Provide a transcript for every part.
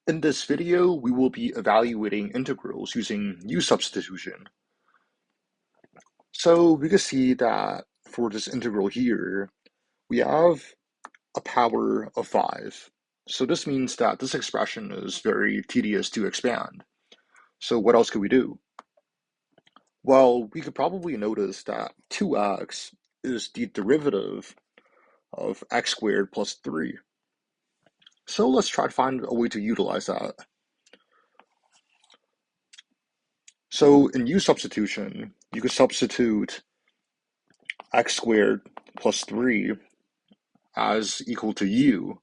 In this video, we will be evaluating integrals using U-substitution. So we can see that for this integral here, we have a power of 5. So this means that this expression is very tedious to expand. So what else could we do? Well, we could probably notice that 2x is the derivative of x squared plus 3. So let's try to find a way to utilize that. So in U-substitution, you could substitute x squared plus 3 as equal to u.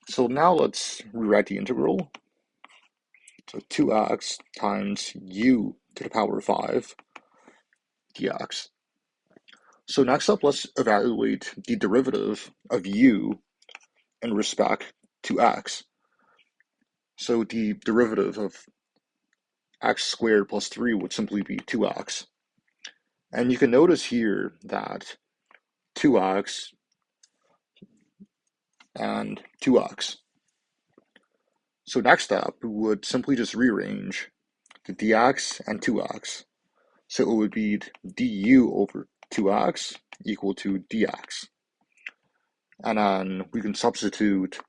So now let's rewrite the integral. So 2x times u to the power of 5 dx. So next up, let's evaluate the derivative of u in respect to x. So the derivative of x squared plus 3 would simply be 2x. And you can notice here that 2x and 2x. So next up, we would simply just rearrange the dx and 2x. So it would be du over 2x equal to dx. And then we can substitute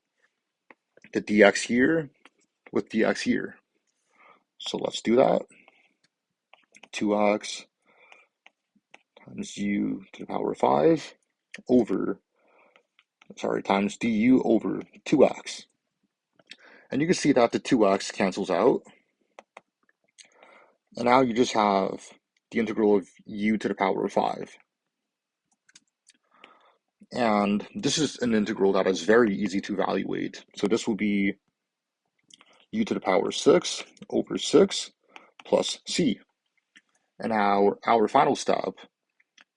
the dx here with dx here. So let's do that. 2x times u to the power of 5 times du over 2x. And you can see that the 2x cancels out. And now you just have the integral of u to the power of 5. And this is an integral that is very easy to evaluate. So this will be u to the power of 6 over 6 plus c. And our final step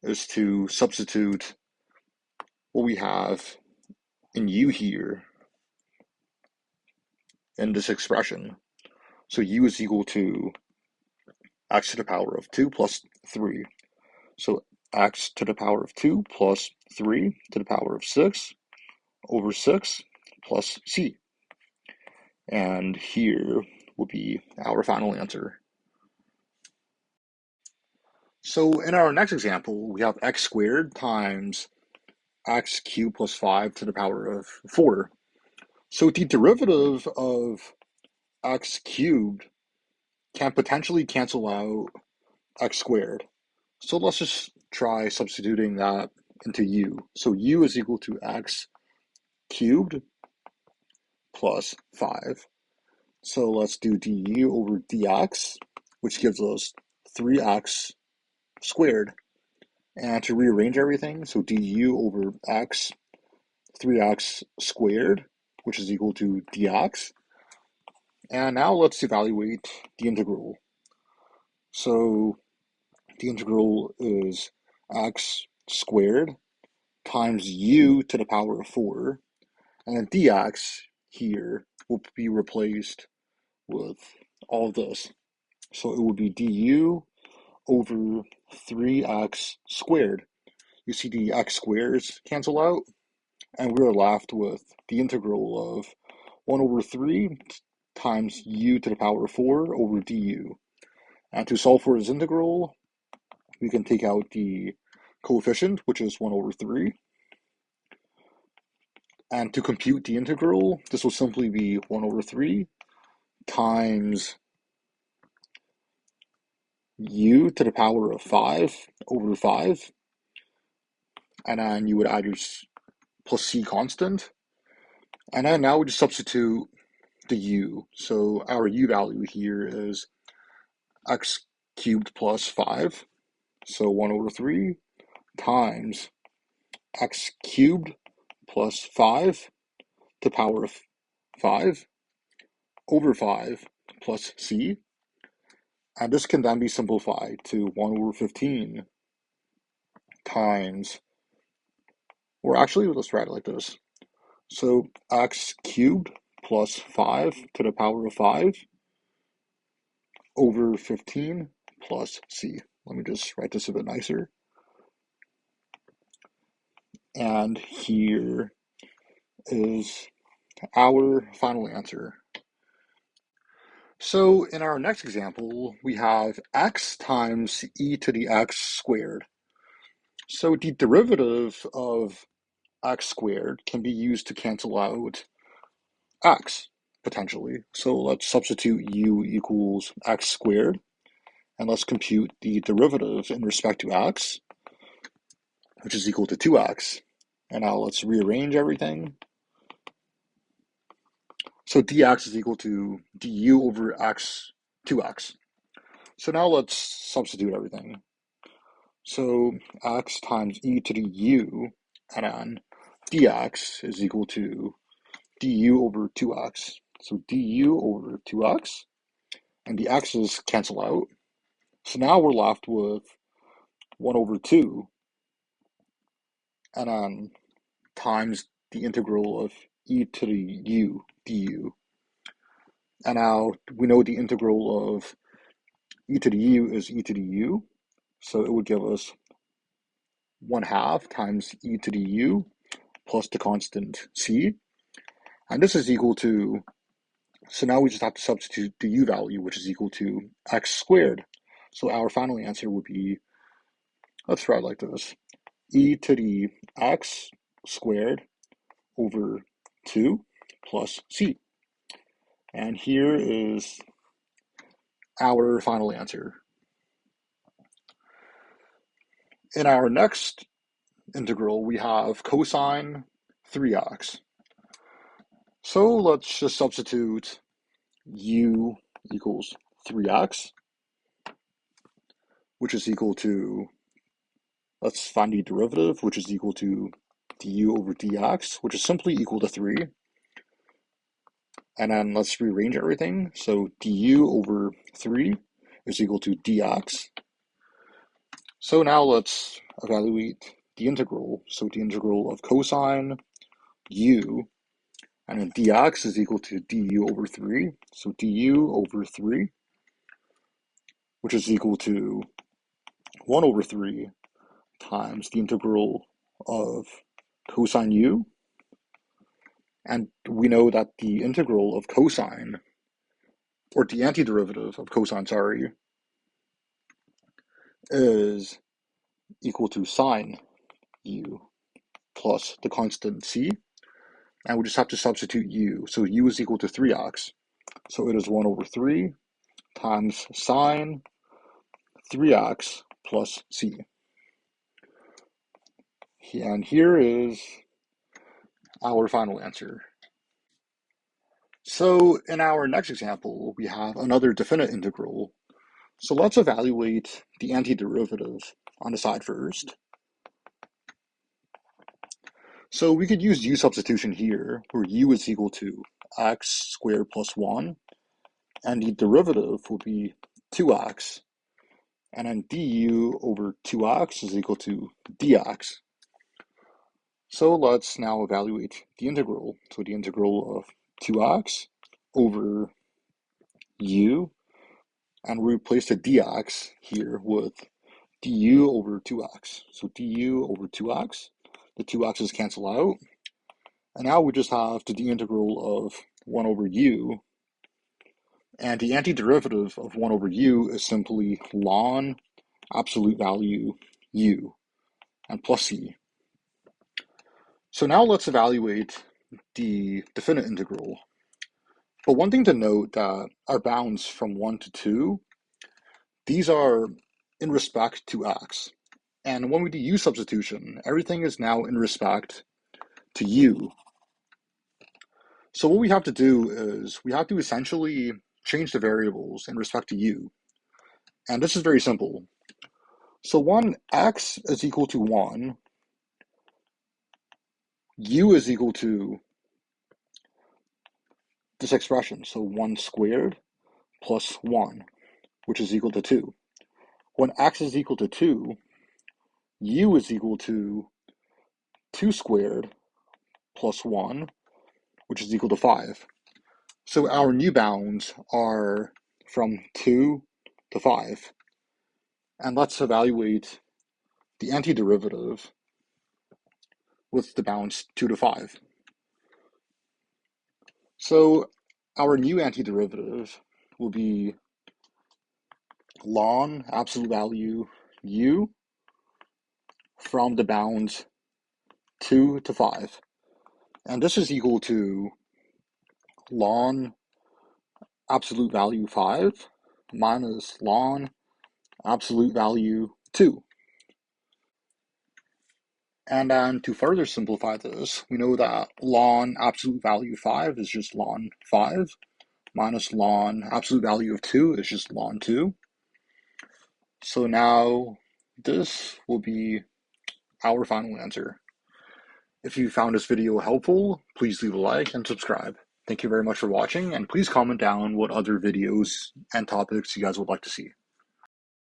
is to substitute what we have in u here in this expression. So u is equal to x to the power of 2 plus 3. So x to the power of 2 plus 3 to the power of 6 over 6 plus c. And here will be our final answer. So in our next example, we have x squared times x cubed plus 5 to the power of 4. So the derivative of x cubed can potentially cancel out x squared. So let's just try substituting that into u. So u is equal to x cubed plus 5. So let's do du over dx, which gives us 3x squared. And to rearrange everything, so du over x, 3x squared, which is equal to dx. And now let's evaluate the integral. So the integral is x squared times u to the power of 4. And then dx here will be replaced with all of this. So it would be du over 3x squared. You see the x squares cancel out, and we're left with the integral of 1 over 3 times u to the power of 4 over du. And to solve for this integral, we can take out the coefficient, which is 1 over 3. And to compute the integral, this will simply be 1 over 3 times u to the power of 5 over 5. And then you would add your plus c constant. And then now we just substitute the u. So our u value here is x cubed plus 5. So 1 over 3 times x cubed plus 5 to the power of 5 over 5 plus c. And this can then be simplified to 1 over 15 times, or actually, let's write it like this. So x cubed plus 5 to the power of 5 over 15 plus c. Let me just write this a bit nicer. And here is our final answer. So in our next example, we have x times e to the x squared. So the derivative of x squared can be used to cancel out x, potentially. So let's substitute u equals x squared, and let's compute the derivative in respect to x, which is equal to 2x. And now let's rearrange everything. So dx is equal to du over x, 2x. So now let's substitute everything. So x times e to the u, and then dx is equal to du over 2x. So du over 2x, and the x's cancel out. So now we're left with 1 over 2, and then times the integral of e to the u du. And now we know the integral of e to the u is e to the u, so it would give us 1/2 times e to the u plus the constant c. And this is equal to, so now we just have to substitute the u value, which is equal to x squared. So our final answer would be, let's try it like this, e to the x squared over 2 plus c. And here is our final answer. In our next integral, we have cosine 3x. So let's just substitute u equals 3x, which is equal to, let's find the derivative, which is equal to du over dx, which is simply equal to 3. And then let's rearrange everything. So du over 3 is equal to dx. So now let's evaluate the integral. So the integral of cosine u, and then dx is equal to du over 3. So du over 3, which is equal to 1 over 3 times the integral of cosine u. And we know that the integral of cosine, or the antiderivative of cosine, sorry, is equal to sine u plus the constant c. And we just have to substitute u. So u is equal to 3x. So it is 1 over 3 times sine 3x plus c. And here is our final answer. So in our next example, we have another definite integral. So let's evaluate the antiderivative on the side first. So we could use U-substitution here, where u is equal to x squared plus 1, and the derivative would be 2x, and then du over 2x is equal to dx. So let's now evaluate the integral. So the integral of 2x over u, and we replace the dx here with du over 2x. So du over 2x, the 2x's cancel out, and now we just have the integral of 1 over u, and the antiderivative of 1 over u is simply ln absolute value u, and plus c. So now let's evaluate the definite integral. But one thing to note that our bounds from 1 to 2, these are in respect to x. And when we do u substitution, everything is now in respect to u. So what we have to do is we have to essentially change the variables in respect to u. And this is very simple. So when x is equal to 1, u is equal to this expression, so 1 squared plus 1, which is equal to 2. When x is equal to 2, u is equal to 2 squared plus 1, which is equal to 5. So our new bounds are from 2 to 5. And let's evaluate the antiderivative with the bounds 2 to 5. So our new antiderivative will be ln absolute value u from the bounds 2 to 5. And this is equal to ln absolute value 5 minus ln absolute value 2. And then to further simplify this, we know that ln absolute value 5 is just ln 5 minus ln absolute value of 2 is just ln 2. So now this will be our final answer. If you found this video helpful, please leave a like and subscribe. Thank you very much for watching, and please comment down what other videos and topics you guys would like to see.